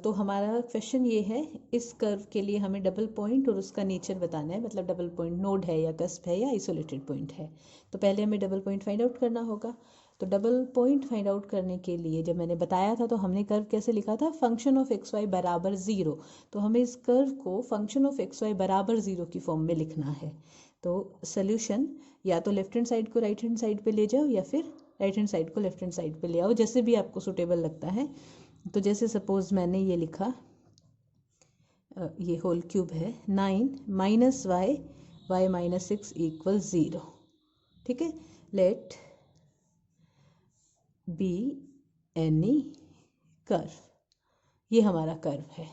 तो हमारा क्वेश्चन ये है, इस कर्व के लिए हमें डबल पॉइंट और उसका नेचर बताना है, मतलब डबल पॉइंट नोड है या कस्प है या आइसोलेटेड पॉइंट है। तो पहले हमें डबल पॉइंट फाइंड आउट करना होगा। तो डबल पॉइंट फाइंड आउट करने के लिए जब मैंने बताया था तो हमने कर्व कैसे लिखा था, फंक्शन ऑफ एक्स वाई बराबर ज़ीरो। तो हमें इस कर्व को फंक्शन ऑफ एक्स वाई बराबर ज़ीरो की फॉर्म में लिखना है। तो सोल्यूशन या तो लेफ्ट हैंड साइड को राइट हैंड साइड पे ले जाओ या फिर राइट हैंड साइड को लेफ्ट हैंड साइड पे ले आओ, जैसे भी आपको सुटेबल लगता है। तो जैसे सपोज मैंने ये लिखा, ये होल क्यूब है, 9 minus y y minus 6 equal 0। ठीक है, लेट बी एनी कर्व, ये हमारा कर्व है।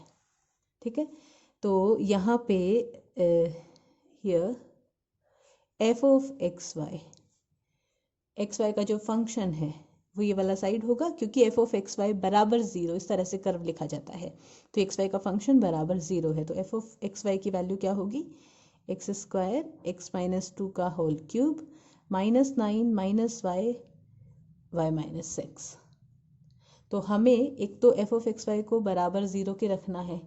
ठीक है, तो यहाँ पे here f of x y का जो फंक्शन है वो ये वाला साइड होगा, क्योंकि एफ ऑफ एक्स वाई बराबर ज़ीरो इस तरह से कर्व लिखा जाता है। तो एक्स वाई का फंक्शन बराबर ज़ीरो है, तो एफ ऑफ एक्स वाई की वैल्यू क्या होगी, एक्स स्क्वायर एक्स माइनस 2 का whole cube minus 9 minus y y minus 6। तो हमें एक तो एफ ऑफ एक्स वाई को बराबर ज़ीरो के रखना है,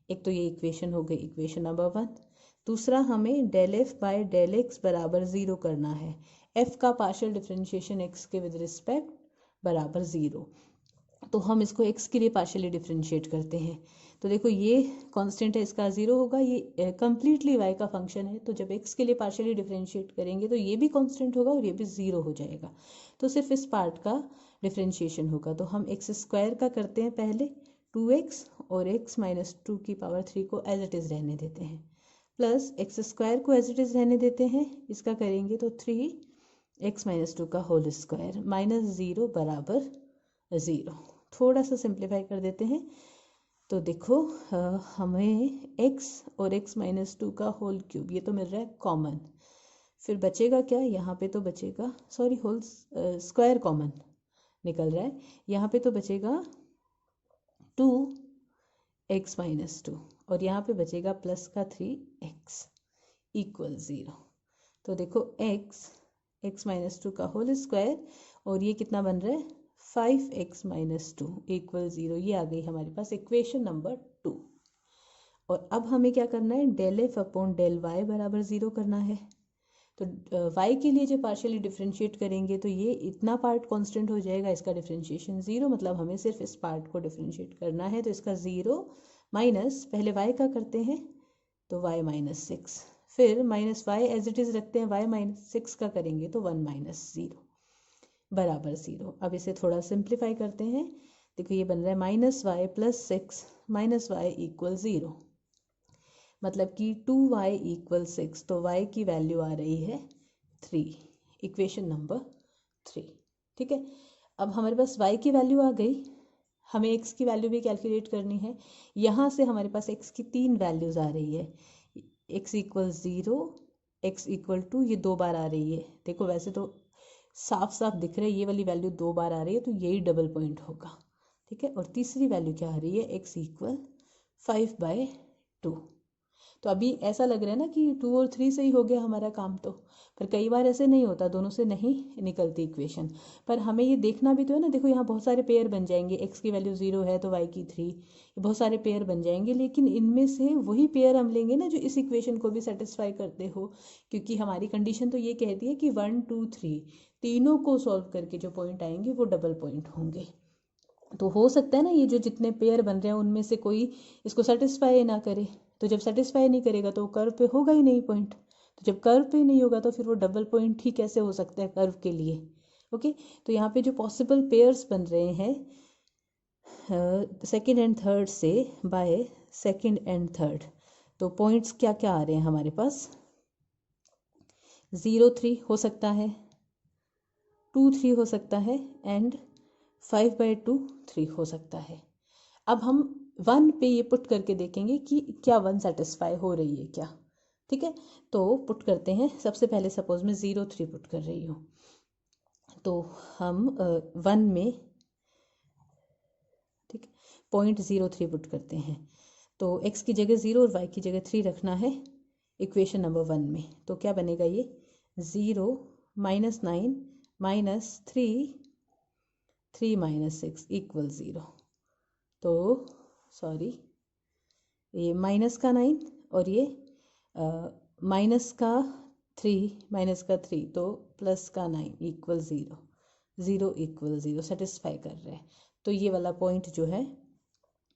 एक तो ये इक्वेशन हो गई इक्वेशन नंबर 1। दूसरा हमें del f by del x बराबर ज़ीरो करना है, एफ का पार्शियल डिफरेंशिएशन एक्स के विद रिस्पेक्ट बराबर ज़ीरो। तो हम इसको एक्स के लिए पार्शियली डिफरेंशिएट करते हैं। तो देखो ये कांस्टेंट है, इसका ज़ीरो होगा, ये कम्प्लीटली वाई का फंक्शन है। तो जब एक्स के लिए पार्शियली डिफरेंशिएट करेंगे तो ये भी कांस्टेंट होगा और ये भी ज़ीरो हो जाएगा। तो सिर्फ इस पार्ट का डिफरेंशिएशन होगा। तो हम एक्स स्क्वायर का करते हैं पहले 2x और x माइनस 2 की पावर 3 को एज इट इज़ रहने देते हैं, प्लस एक्स स्क्वायर को एज इट इज़ रहने देते हैं, इसका करेंगे तो 3x माइनस 2 का होल स्क्वायर माइनस 0 बराबर 0। थोड़ा सा सिंप्लीफाई कर देते हैं तो देखो हमें x और x माइनस 2 का होल क्यूब ये तो मिल रहा है कॉमन, फिर बचेगा क्या, यहाँ पे तो बचेगा, सॉरी होल स्क्वायर कॉमन निकल रहा है, यहाँ पे तो बचेगा 2x माइनस 2 और यहाँ पे बचेगा प्लस का 3x इक्वल 0। तो देखो x माइनस 2 का होल स्क्वायर और ये कितना बन रहा है 5x माइनस 2 इक्वल 0। ये आ गई हमारे पास इक्वेशन नंबर 2। और अब हमें क्या करना है, del f upon del y बराबर 0 करना है। तो y के लिए जो पार्शियली डिफरेंशिएट करेंगे तो ये इतना पार्ट कांस्टेंट हो जाएगा, इसका डिफरेंशिएशन 0, मतलब हमें सिर्फ इस पार्ट को डिफरेंशिएट करना है। तो इसका 0 माइनस पहले y का करते हैं तो y माइनस 6, फिर minus y as it is रखते हैं, y माइनस 6 का करेंगे तो 1 माइनस 0 बराबर 0। अब इसे थोड़ा सिंप्लीफाई करते हैं, देखो ये बन रहा है minus y plus 6 minus y equal 0, मतलब कि 2y इक्वल 6। तो y की वैल्यू आ रही है 3, इक्वेशन नंबर 3। ठीक है, अब हमारे पास y की वैल्यू आ गई, हमें x की वैल्यू भी कैलकुलेट करनी है। यहाँ से हमारे पास x की 3 वैल्यूज़ आ रही है, x इक्वल 0, x इक्वल 2, ये 2 बार आ रही है। देखो वैसे तो साफ साफ दिख रहा है ये वाली वैल्यू 2 बार आ रही है, तो यही डबल पॉइंट होगा। ठीक है, और तीसरी वैल्यू क्या आ रही है, x इक्वल 5/2। तो अभी ऐसा लग रहा है ना कि 2 और 3 से ही हो गया हमारा काम, तो पर कई बार ऐसे नहीं होता, दोनों से नहीं निकलती इक्वेशन। पर हमें ये देखना भी तो है ना, देखो यहाँ बहुत सारे पेयर बन जाएंगे, x की वैल्यू 0 है तो y की 3, ये बहुत सारे पेयर बन जाएंगे, लेकिन इनमें से वही पेयर हम लेंगे ना जो इस इक्वेशन को भी सेटिस्फाई करते हो, क्योंकि हमारी कंडीशन तो ये कहती है कि 1 2 3 तीनों को सॉल्व करके जो पॉइंट आएंगे वो डबल पॉइंट होंगे। तो हो सकता है ना ये जो जितने पेयर बन रहे हैं उनमें से कोई इसको सेटिस्फाई ना करे, तो जब सेटिस्फाई नहीं करेगा तो कर्व पे होगा ही नहीं पॉइंट। तो जब कर्व पे नहीं होगा तो फिर वो डबल पॉइंट ही कैसे हो सकता है कर्व के लिए। ओके, तो यहाँ पे जो पॉसिबल पेयर्स बन रहे हैं सेकेंड एंड थर्ड से बाय सेकेंड एंड थर्ड, तो पॉइंट्स क्या क्या आ रहे हैं हमारे पास, 0 3 हो सकता है, 2 3 हो सकता है, एंड 5/2 3 हो सकता है। अब हम 1 पे ये पुट करके देखेंगे कि क्या 1 सेटिस्फाई हो रही है क्या। ठीक है, तो पुट करते हैं। सबसे पहले सपोज मैं 0 3 पुट कर रही हूँ, तो हम 1 में, ठीक है, 0.03 पुट करते हैं। तो x की जगह 0 और y की जगह 3 रखना है इक्वेशन नंबर 1 में। तो क्या बनेगा ये 0 माइनस 9 माइनस 3 3 माइनस 6 इक्वल 0। तो सॉरी, ये माइनस का 9 और ये माइनस का 3 तो प्लस का 9 इक्वल 0, 0 इक्वल 0 सेटिस्फाई कर रहे हैं। तो ये वाला पॉइंट जो है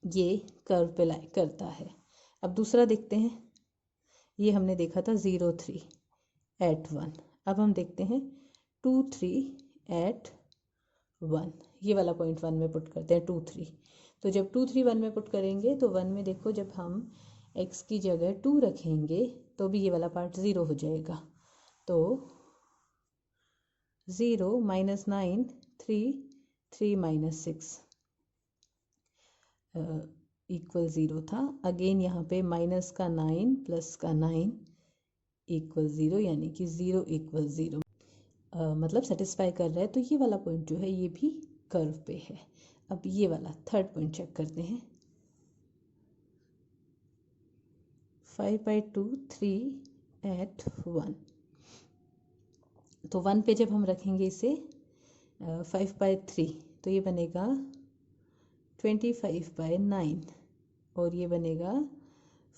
ये कर्व पे लाई करता है। अब दूसरा देखते हैं, ये हमने देखा था 0 3 एट 1। अब हम देखते हैं 2 3 एट 1। ये वाला पॉइंट 1 में पुट करते हैं 2 3। तो जब 2 3 1 में पुट करेंगे तो 1 में देखो जब हम x की जगह 2 रखेंगे तो भी ये वाला पार्ट 0 हो जाएगा। तो 0 -9 3 3 -6 इक्वल 0 था। अगेन यहाँ पे माइनस का 9 प्लस का 9 इक्वल 0, यानी कि 0 इक्वल 0 मतलब सेटिस्फाई कर रहा है। तो ये वाला पॉइंट जो है ये भी कर्व पे है। अब ये वाला थर्ड पॉइंट चेक करते हैं। 5/2 3 एट 1। तो 1 पे जब हम रखेंगे इसे 5/3 तो ये बनेगा 25/9 और ये बनेगा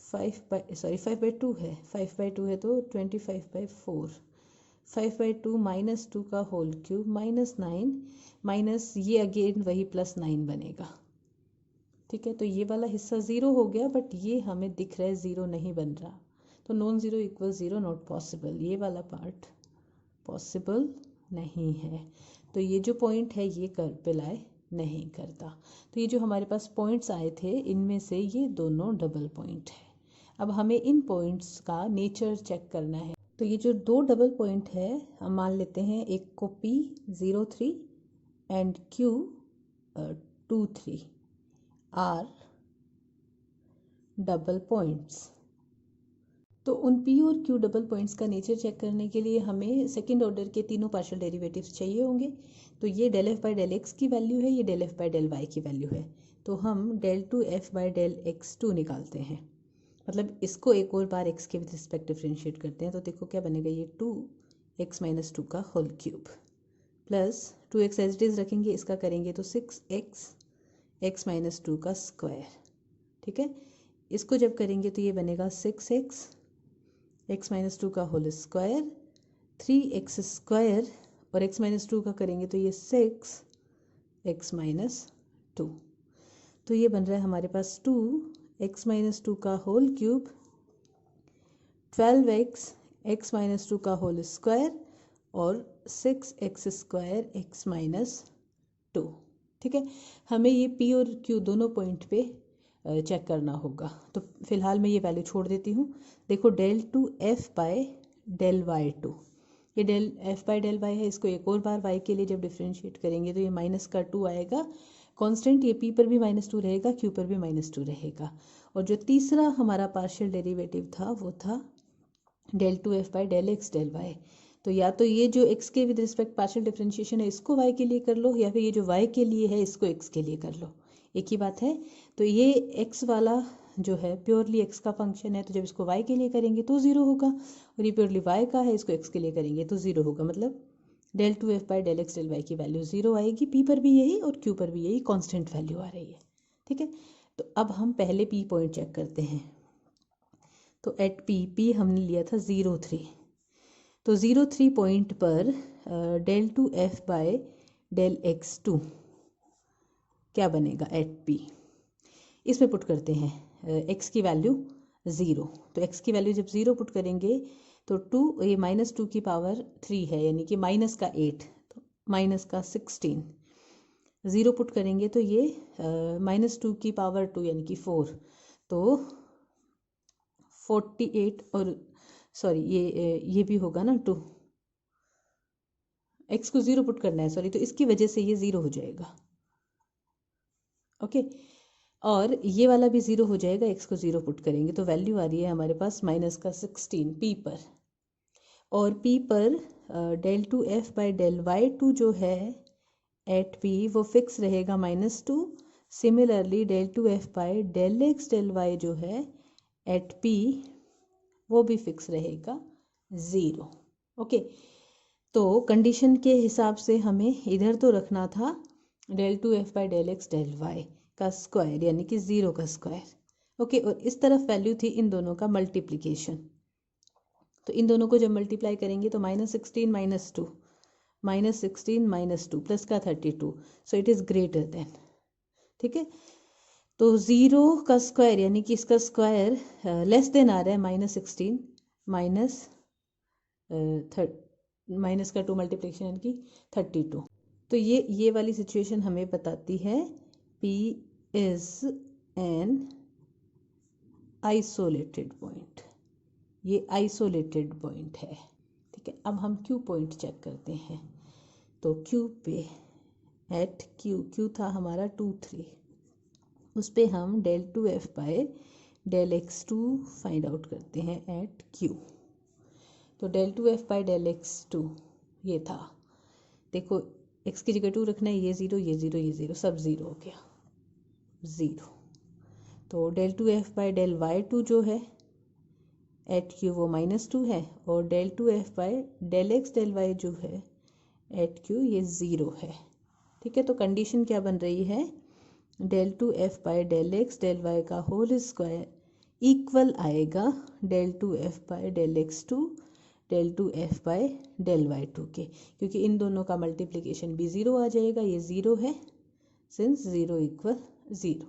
5/2 है, 5/2 है तो 25/4। 5/2 -2 का होल क्यूब -9 माइनस ये अगेन वही +9 बनेगा। ठीक है, तो ये वाला हिस्सा 0 हो गया, बट ये हमें दिख रहा है 0 नहीं बन रहा। तो non zero equal 0 not possible, ये वाला पार्ट पॉसिबल नहीं है। तो ये जो पॉइंट है ये कर्व पे लाई नहीं करता। तो ये जो हमारे पास पॉइंट्स आए थे इनमें से ये दोनों डबल पॉइंट है। अब हमें इन पॉइंट्स का नेचर चेक करना है। तो ये जो दो डबल पॉइंट है हम मान लेते हैं, एक को P03 and Q23 are double points. तो उन P और Q डबल पॉइंट्स का नेचर चेक करने के लिए हमें सेकंड ऑर्डर के तीनों पार्शियल डेरिवेटिव्स चाहिए होंगे। तो ये del f by del x की वैल्यू है, ये del f by del y की वैल्यू है। तो हम del 2f by del x2 निकालते हैं, मतलब इसको एक और बार x के विद रिस्पेक्ट डिफ्रेंशिएट करते हैं। तो देखो क्या बनेगा, ये 2x माइनस 2 का whole cube plus 2x as it is रखेंगे, इसका करेंगे तो 6x x माइनस 2 का स्क्वायर। ठीक है, इसको जब करेंगे तो ये बनेगा 6x x माइनस 2 का होल स्क्वायर 3x स्क्वायर और x माइनस 2 का करेंगे तो ये 6x माइनस 2। तो ये बन रहा है हमारे पास 2x माइनस 2 का whole cube 12x x minus 2 का होल स्क्वायर और 6x स्क्वायर x माइनस 2। ठीक है, हमें ये P और Q दोनों पॉइंट पे चेक करना होगा। तो फिलहाल मैं ये वैल्यू छोड़ देती हूँ। देखो del 2f by del y2, ये del f by del y है, इसको एक और बार y के लिए जब डिफ्रेंशिएट करेंगे तो ये माइनस का 2 आएगा कांस्टेंट, ये p पर भी -2 रहेगा, q पर भी -2 रहेगा। और जो तीसरा हमारा पार्शियल डेरिवेटिव था वो था del 2f by del x del y। तो या तो ये जो x के विद रिस्पेक्ट पार्शियल डिफरेंशिएशन है इसको y के लिए कर लो, या फिर ये जो y के लिए है इसको x के लिए कर लो, एक ही बात है। तो ये x वाला जो है प्योरली x का फंक्शन है, तो जब इसको y के लिए करेंगे तो 0 होगा, और ये प्योरली y का है, इसको x के लिए करेंगे तो 0 होगा। मतलब del 2f by del x del y की वैल्यू 0 आएगी, p पर भी यही और q पर भी यही कांस्टेंट वैल्यू आ रही है। ठीक है, तो अब हम पहले p पॉइंट चेक करते हैं। तो एट p हमने लिया था 0 3। तो 0 3 पॉइंट पर del 2f by del x2 क्या बनेगा एट p, इसमें पुट करते हैं x की वैल्यू 0। तो x की वैल्यू जब 0 पुट करेंगे तो 2, ये -2 की पावर 3 है, यानी कि माइनस का 8 तो माइनस का 16। 0 पुट करेंगे तो ये -2 की पावर 2 यानी कि 4, तो 48 और सॉरी ये भी होगा ना 2, x को 0 पुट करना है सॉरी, तो इसकी वजह से ये 0 हो जाएगा। ओके, और ये वाला भी 0 हो जाएगा, x को 0 पुट करेंगे तो वैल्यू आ रही है हमारे पास माइनस का 16 p पर। और p पर del 2f by del y2 जो है एट p वो फिक्स रहेगा -2। Similarly del 2f by del x del y जो है एट p वो भी फिक्स रहेगा 0। ओके, तो कंडीशन के हिसाब से हमें इधर तो रखना था del 2f by del x del y, का स्क्वायर यानी कि 0 का स्क्वायर। ओके, और इस तरफ वैल्यू थी इन दोनों का मल्टीप्लिकेशन। तो इन दोनों को जब मल्टीप्लाई करेंगे तो -16 -2 -16 -2 प्लस का 32, so it is greater than. ठीक है, तो 0 का स्क्वायर यानी कि इसका स्क्वायर लेस देन आ रहा है -16 माइनस का 2 मल्टीप्लिकेशन यानी कि 32। तो ये वाली सिचुएशन हमें बताती है P is an isolated point. ये आइसोलेटेड पॉइंट है। ठीक है, अब हम Q पॉइंट चेक करते हैं। तो Q पे एट Q था हमारा 2 3, उस पर हम del 2f by del x2 find out करते हैं एट Q। तो del 2f by del x2 ये था, देखो x की जगह 2 रखना है, ये 0 ये 0 ये 0 सब 0 हो गया 0। तो del 2f by del y2 जो है एट Q वो -2 है, और del 2f by del x del y जो है एट Q ये 0 है। ठीक है, तो कंडीशन क्या बन रही है, del 2f by del x del y का होल स्क्वायर इक्वल आएगा del 2f by del x2 del 2f by del y2 के, क्योंकि इन दोनों का मल्टीप्लिकेशन भी 0 आ जाएगा, ये 0 है सिंस 0 इक्वल 0।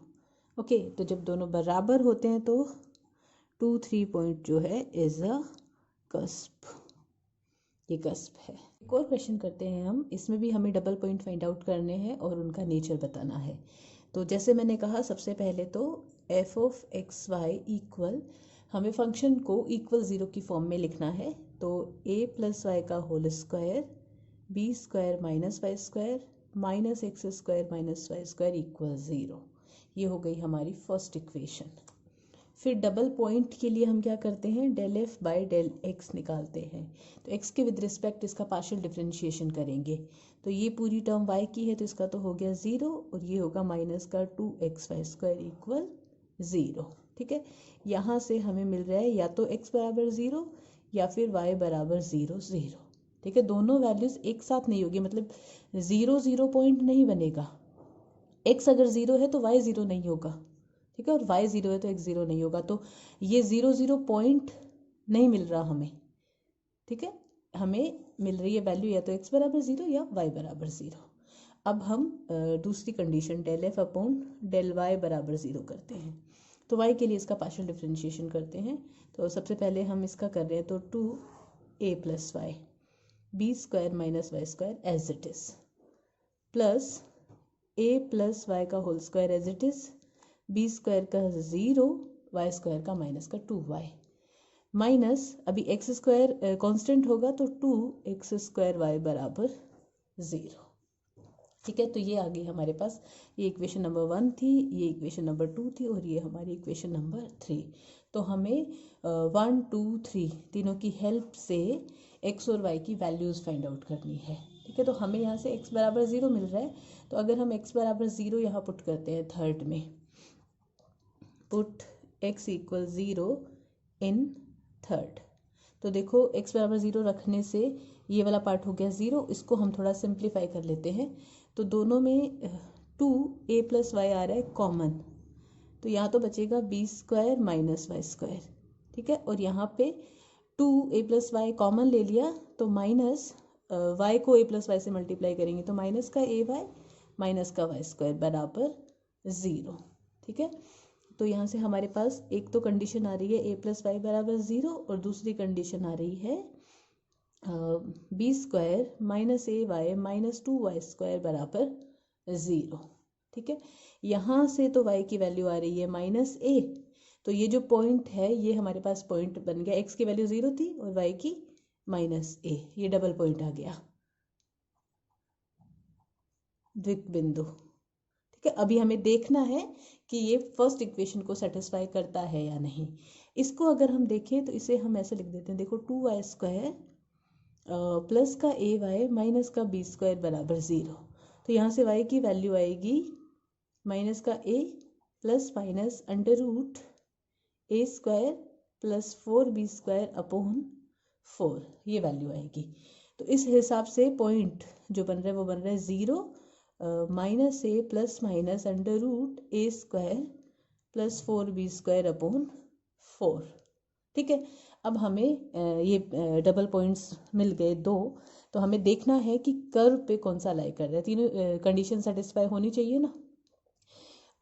ओके, तो जब दोनों बराबर होते हैं तो 2 3 पॉइंट जो है इज अ कस्प, ये कस्प है। एक और क्वेश्चन करते हैं हम, इसमें भी हमें डबल पॉइंट फाइंड आउट करने हैं और उनका नेचर बताना है। तो जैसे मैंने कहा सबसे पहले तो f of x y equal, हमें फंक्शन को इक्वल 0 की फॉर्म में लिखना है। तो a प्लस वाई का whole square b square minus y square minus x square minus y square equal 0। ये हो गई हमारी फर्स्ट इक्वेशन। फिर डबल पॉइंट के लिए हम क्या करते हैं, del f by del x निकालते हैं। तो x के विद रिस्पेक्ट इसका पार्शियल डिफरेंशिएशन करेंगे। तो ये पूरी टर्म y की है तो इसका तो हो गया 0, और ये होगा माइनस का 2xy स्क्वायर इक्वल 0। ठीक है, यहाँ से हमें मिल रहा है या तो x बराबर 0 या फिर y बराबर 0 0। ठीक है, दोनों वैल्यूज एक साथ नहीं होगी, मतलब 0 0 पॉइंट नहीं बनेगा। x अगर 0 है तो y 0 नहीं होगा। ठीक है, और y 0 है तो x 0 नहीं होगा, तो ये 0 0 पॉइंट नहीं मिल रहा हमें। ठीक है, हमें मिल रही है वैल्यू या तो x बराबर 0 या y बराबर 0। अब हम दूसरी condition del f upon del y बराबर 0 करते हैं। तो y के लिए इसका पार्शियल डिफरेंशिएशन करते हैं। तो सबसे पहले हम इसका कर रहे हैं, तो 2a plus y b square minus y square as it is plus a plus y का whole square as it is, B square का 0 वाई स्क्वायर का माइनस का 2y माइनस, अभी एक्स स्क्वायर कांस्टेंट होगा तो 2x स्क्वायर वाई बराबर 0। ठीक है, तो ये आ गई हमारे पास, ये इक्वेशन नंबर 1 थी, ये इक्वेशन नंबर 2 थी, और ये हमारी इक्वेशन नंबर 3। तो हमें 1 2 3 तीनों की हेल्प से x और y की वैल्यूज़ फाइंड आउट करनी है। ठीक है, तो हमें यहाँ से x बराबर 0 मिल रहा है, तो अगर हम x बराबर 0 यहाँ पुट करते हैं थर्ड में, put x equal 0 in third, तो देखो x बराबर 0 रखने से ये वाला पार्ट हो गया 0, इसको हम थोड़ा सिंप्लीफाई कर लेते हैं। तो दोनों में 2a प्लस वाई आ रहा है कॉमन, तो यहाँ तो बचेगा b square minus y square. ठीक है, और यहाँ पे 2a प्लस वाई कॉमन ले लिया, तो माइनस y को a प्लस वाई से मल्टीप्लाई करेंगे तो माइनस का a वाई माइनस का वाई स्क्वायर बराबर 0। ठीक है, तो यहाँ से हमारे पास एक तो कंडीशन आ रही है a प्लस वाई बराबर 0, और दूसरी कंडीशन आ रही है b square minus a y minus 2y square बराबर 0। ठीक है, यहाँ से तो y की वैल्यू आ रही है माइनस a, तो ये जो पॉइंट है ये हमारे पास पॉइंट बन गया, x की वैल्यू 0 थी और y की माइनस a, ये डबल पॉइंट आ गया, द्विक बिंदु। ठीक है, अभी हमें देखना है कि ये फर्स्ट इक्वेशन को सेटिस्फाई करता है या नहीं। इसको अगर हम देखें तो इसे हम ऐसे लिख देते हैं, देखो 2y स्क्वायर प्लस का a वाई माइनस का b स्क्वायर बराबर 0। तो यहाँ से y की वैल्यू आएगी माइनस का a plus minus under root a square plus 4b square upon 4, ये वैल्यू आएगी। तो इस हिसाब से पॉइंट जो बन रहा है वो बन रहा है 0 माइनस ए प्लस माइनस अंडर रूट ए स्क्वायर प्लस 4b² अपॉन 4। ठीक है, अब हमें ये डबल पॉइंट्स मिल गए दो, तो हमें देखना है कि कर्व पे कौन सा लाई कर रहा है। तीनों कंडीशन सेटिस्फाई होनी चाहिए ना।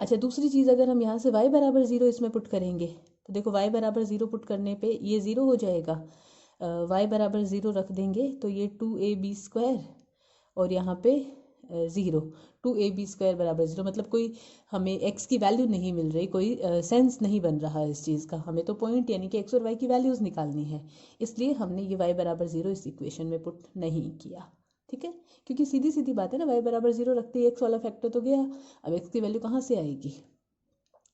अच्छा, दूसरी चीज़, अगर हम यहाँ से y बराबर 0 इसमें पुट करेंगे तो देखो y बराबर 0 पुट करने पे ये 0 हो जाएगा। y बराबर 0 रख देंगे तो ये 2ab² और यहाँ पे 0, 2ab² बराबर 0, मतलब कोई हमें x की वैल्यू नहीं मिल रही, कोई सेंस नहीं बन रहा है इस चीज़ का। हमें तो पॉइंट यानी कि x और y की वैल्यूज़ निकालनी है, इसलिए हमने ये y बराबर 0 इस इक्वेशन में पुट नहीं किया। ठीक है, क्योंकि सीधी सीधी बात है ना, y बराबर 0 रखते ही x वाला फैक्टर तो गया, अब x की वैल्यू कहाँ से आएगी।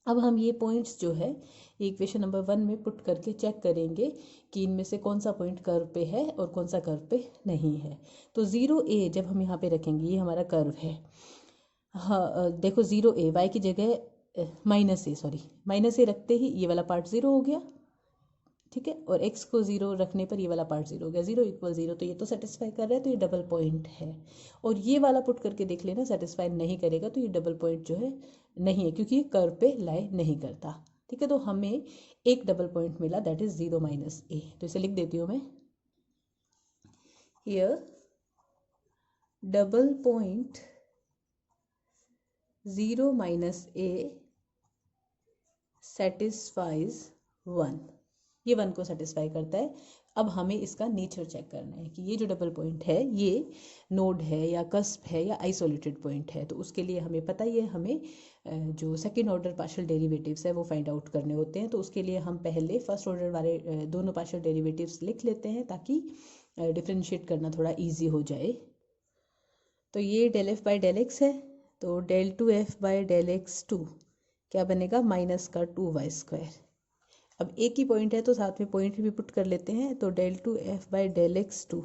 अब हम ये पॉइंट्स जो है इक्वेशन नंबर 1 में पुट करके चेक करेंगे कि इनमें से कौन सा पॉइंट कर्व पे है और कौन सा कर्व पे नहीं है। तो 0a जब हम यहाँ पे रखेंगे, ये हमारा कर्व है। हाँ, देखो 0a y की जगह माइनस ए रखते ही ये वाला पार्ट 0 हो गया। ठीक है, और x को 0 रखने पर ये वाला पार्ट 0 हो गया। 0 = 0, तो ये तो सेटिस्फाई कर रहा है, तो ये डबल पॉइंट है। और ये वाला पुट करके देख लेना, सेटिस्फाई नहीं करेगा तो ये डबल पॉइंट जो है नहीं है, क्योंकि ये कर्व पे लाई नहीं करता। ठीक है, तो हमें एक डबल पॉइंट मिला, दैट इज 0 - a। तो इसे लिख देती हूँ मैं, here double point 0 - a satisfies 1। ये 1 को सेटिस्फाई करता है। अब हमें इसका नेचर चेक करना है कि ये जो डबल पॉइंट है ये नोड है या कस्प है या आइसोलेटेड पॉइंट है। तो उसके लिए हमें पता ही है, हमें जो सेकेंड ऑर्डर पार्शियल डेरिवेटिव्स है वो फाइंड आउट करने होते हैं। तो उसके लिए हम पहले फर्स्ट ऑर्डर वाले दोनों पार्शियल डेरिवेटिव्स लिख लेते हैं, ताकि डिफ्रेंशिएट करना थोड़ा ईजी हो जाए। तो ये del f by del x है, तो del 2f by del x2 क्या बनेगा, माइनस का 2y²। अब एक ही पॉइंट है तो साथ में पॉइंट भी पुट कर लेते हैं, तो del 2f by del x2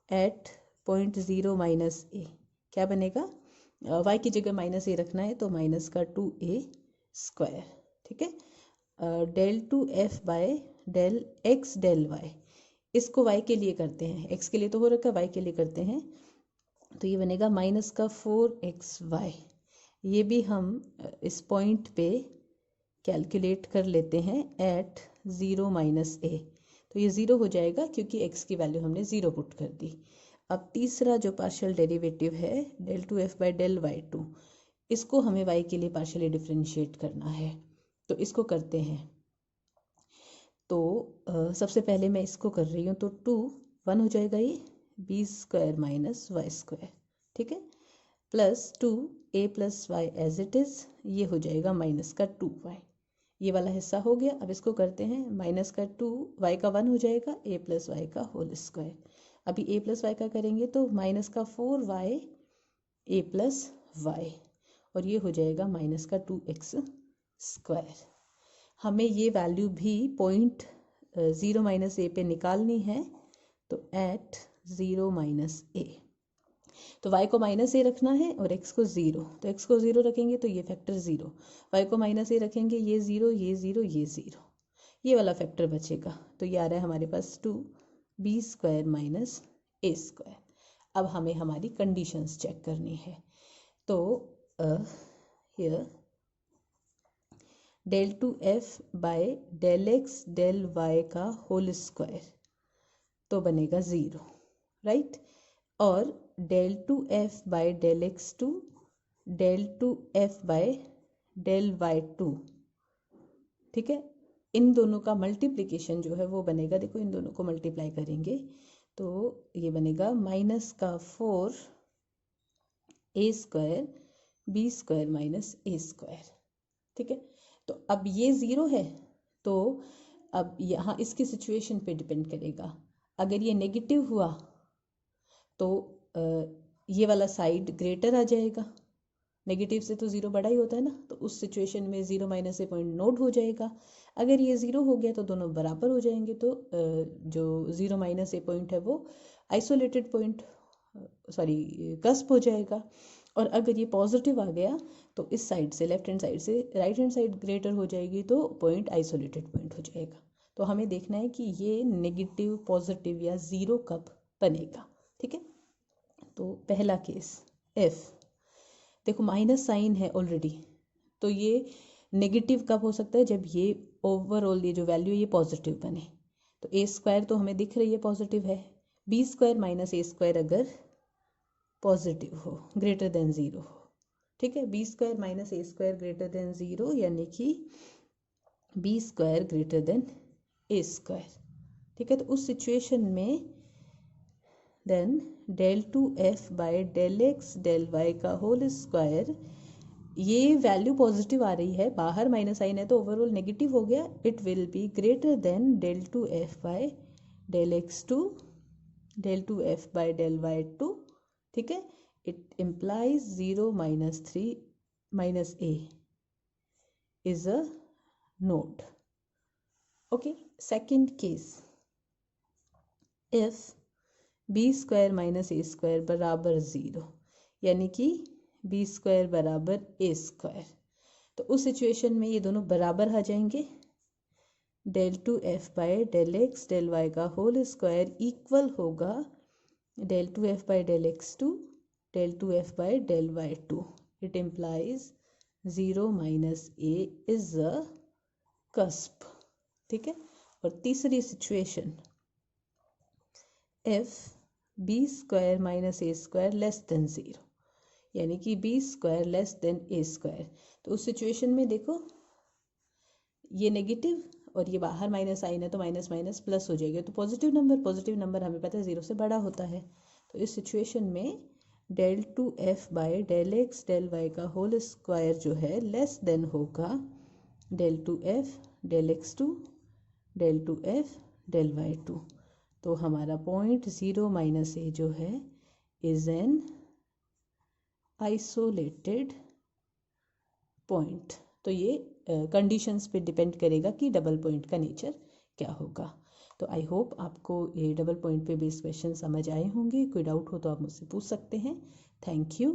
at point 0 - a क्या बनेगा, y की जगह -a रखना है तो माइनस का 2a²। ठीक है, del 2f by del x del y, इसको y के लिए करते हैं, x के लिए तो हो रखा है, y के लिए करते हैं, तो ये बनेगा माइनस का 4xy। ये भी हम इस पॉइंट पे कैलकुलेट कर लेते हैं एट 0 - a, तो ये 0 हो जाएगा क्योंकि x की वैल्यू हमने 0 पुट कर दी। अब तीसरा जो पार्शियल डेरिवेटिव है del 2f by del y2, इसको हमें y के लिए पार्शियली डिफ्रेंशिएट करना है, तो इसको करते हैं। तो सबसे पहले मैं इसको कर रही हूँ, तो 2 1 हो जाएगा, ये b² माइनस y²। ठीक है, plus 2a + y as it is, ये हो जाएगा माइनस का 2y। ये वाला हिस्सा हो गया। अब इसको करते हैं, माइनस का 2 y का 1 हो जाएगा, a + y का होल स्क्वायर। अभी a + y का करेंगे तो माइनस का 4y a + y, और ये हो जाएगा माइनस का 2x²। हमें ये वैल्यू भी पॉइंट 0 - a पे निकालनी है, तो एट 0 - a, तो y को -a रखना है और x को 0, तो x को 0 रखेंगे तो ये फैक्टर 0, y को -a रखेंगे, ये 0 ये 0 ये 0, ये वाला फैक्टर बचेगा। तो ये आ रहा है हमारे पास 2b² - a²। अब हमें हमारी कंडीशंस चेक करनी है, तो here del 2f by del x del y का होल स्क्वायर तो बनेगा 0, राइट, और del 2f by del x2 del 2f by del y2। ठीक है, इन दोनों का मल्टीप्लिकेशन जो है वो बनेगा, देखो इन दोनों को मल्टीप्लाई करेंगे तो ये बनेगा माइनस का 4a² b² - a²। ठीक है, तो अब ये 0 है, तो अब यहाँ इसकी सिचुएशन पे डिपेंड करेगा। अगर ये नेगेटिव हुआ तो ये वाला साइड ग्रेटर आ जाएगा, नेगेटिव से तो 0 बड़ा ही होता है ना, तो उस सिचुएशन में 0 - a पॉइंट नोट हो जाएगा। अगर ये 0 हो गया तो दोनों बराबर हो जाएंगे, तो जो 0 - a पॉइंट है वो आइसोलेटेड पॉइंट कस्प हो जाएगा। और अगर ये पॉजिटिव आ गया तो इस साइड से, लेफ्ट हैंड साइड से राइट हैंड साइड ग्रेटर हो जाएगी, तो पॉइंट आइसोलेटेड पॉइंट हो जाएगा। तो हमें देखना है कि ये नेगेटिव, पॉजिटिव या 0 कब बनेगा। ठीक है, तो पहला केस f देखो माइनस साइन है ऑलरेडी, तो ये नेगेटिव कब हो सकता है, जब ये ओवरऑल ये जो वैल्यू ये पॉजिटिव बने। तो ए स्क्वायर तो हमें दिख रही है पॉजिटिव है, बी स्क्वायर माइनस ए स्क्वायर अगर पॉजिटिव हो, ग्रेटर देन ज़ीरो हो, ठीक है, बी स्क्वायर माइनस ए स्क्वायर ग्रेटर देन ज़ीरो, यानी कि बी स्क्वायर ग्रेटर देन ए स्क्वायर, ठीक है। तो उस सिचुएशन में then del two F by del x del Y का होल स्क्वायर, ये वैल्यू पॉजिटिव आ रही है, बाहर माइनस साइन है तो ओवरऑल नेगेटिव हो गया, it will be greater than del two F by del x two del two F by del Y two, ठीक है। It implies 0 minus 3 minus A is a node. Okay, second case, if b square minus A square बराबर zero, यानी कि B square बराबर ए square, तो उस situation में ये दोनों बराबर आ जाएंगे, del two F by del x del Y का होल स्क्वायर इक्वल होगा del two F by del x two del two F by del Y two. It implies 0 minus A is a cusp, ठीक है। और तीसरी situation, F B square minus ए square less than zero, यानी कि B square less than ए square, तो उस situation में देखो ये नेगेटिव और ये बाहर माइनस साइन है तो माइनस माइनस प्लस हो जाएगा, तो पॉजिटिव नंबर हमें पता है ज़ीरो से बड़ा होता है। तो इस सिचुएशन में del two F by del x del Y का होल स्क्वायर जो है लेस देन होगा del two f del x two del two f del Y two. तो हमारा पॉइंट 0 माइनस ए जो है इज एन आइसोलेटेड पॉइंट। तो ये कंडीशंस पे डिपेंड करेगा कि डबल पॉइंट का नेचर क्या होगा। तो आई होप आपको ये डबल पॉइंट पे बेस्ड क्वेश्चन समझ आए होंगे। कोई डाउट हो तो आप मुझसे पूछ सकते हैं। Thank you.